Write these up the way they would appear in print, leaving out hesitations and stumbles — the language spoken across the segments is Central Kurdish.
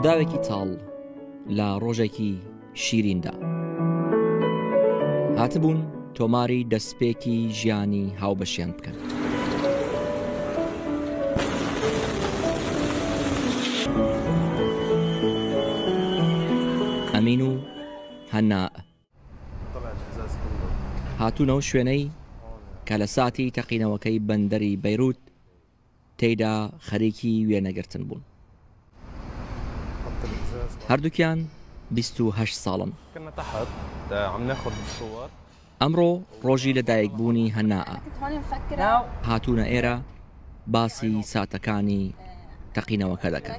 ڕووداوێکی چاڵ لە ڕۆژێکی شیریندا هاتبوون تۆماری دەستپێکی ژیانی هاوبەشیان بکەن. ئەمین و هەنا هاتوونەوە شوێنەی کە لە ساتی تەقینەوەکەی بەندەری بەیروت تێیدا خەریکی وێنەگرتن بوون. هەردووکیان 28 ساڵن. ئەمڕۆ ڕۆژی لەدایکبوونی هەناە. هاتوونە ئێرە باسی ساتەکانی تەقینەوەکە دەکەن.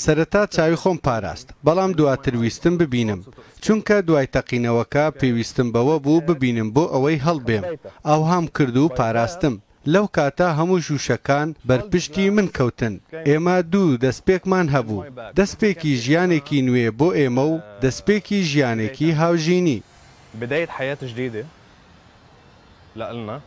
سەرەتا چاوی خۆم پاراست، بەڵام دواتر ویستم ببینم، چونکە دوای تەقینەوەکە پێویستم بەوە بوو ببینم بۆ ئەوەی هەڵبێم. ئاوهام کرد و پاراستم. لەو کاتە هەموو ژوشەکان بەرپشتی من کەوتن. ئێمە دوو دەستپێکمان هەبوو، دەستپێکی ژیانێکی نوێ بۆ ئێمە و دەستپێکی ژیانێکی هاوژینی. بداية حياة جديدة لنا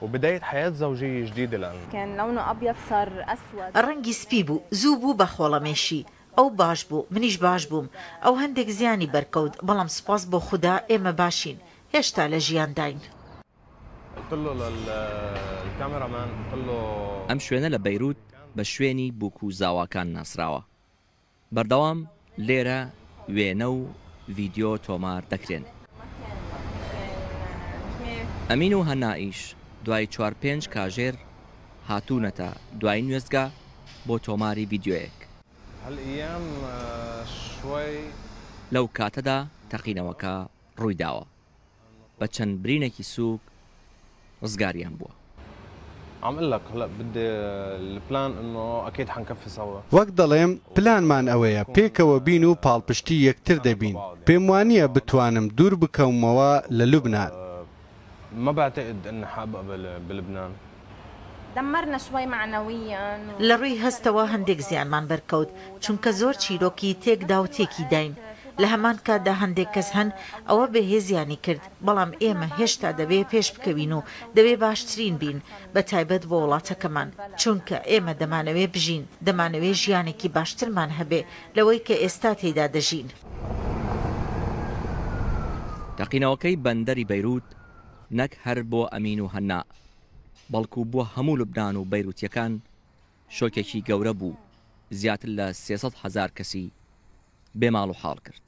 وبداية حياة زوجية جديدة لنا. كان لونه أبيض صار أسود. ڕەنگی سپی بوو، زوو بوو بە خۆڵەمێشی. ئەو باش بوو، منیش باش بووم. ئەو هەندێک زیانی بەرکەوت، بەڵام سپاس بۆ خوددا ئێمە باشین. هێشتا لە ژیان داین. ئەم شوێنە لە بەیروت بە شوێنی بووک و زاواکان ناسراوە. بەردەوام لێرە وێنە و ڤیدیۆ تۆمار دەکرێن. ئەمین و هەنائیش دوای 4-5 کاژێر هاتوونەتە دوای نوێزگا بۆ تۆماری ڤیدیۆیەک. لەو کاتەدا تەقینەوەکە ڕوویداوە. بە چەند برینێکی سووک ڕزگاریان بووە. وەک دەڵێم پلانمان ئەوەیە پێکەوە بین و پاڵپشتی یەکتر دەبین. پێم وانییە بتوانم دوور بکەومەوە لە لوبنان. ما بعتقد اني حابق بلبنان. دمرنا شوي معنويا. لە ڕووی هەستەوە هەندێک زیانمان بەرکەوت، چونکە زۆر چیرۆکی تێکدا و تێکی داین. لە هەمان کاتدا هەندێک کەس هەن ئەوە بەهێزیانی کرد، بەڵام ئێمە هێشتا دەبێ پێش بکەوین و دەبێ باشترین بین، بە تایبەت بۆ وڵاتەکەمان، چونکە ئێمە دەمانەوێ بژین، دەمانەوێ ژیانێکی باشترمان هەبێ لەوەی کە ئێستا تێدا دەژین. تەقینەوەکەی بەندەری بەیروت نەک هەر بۆ ئەمین و هەنا، بەڵکو بۆ هەموو لوبنان و بەیروتیەکان شۆکێکی گەورە بوو، زیاتر لە 300,000 کەسی بێماڵ و حاڵ کرد.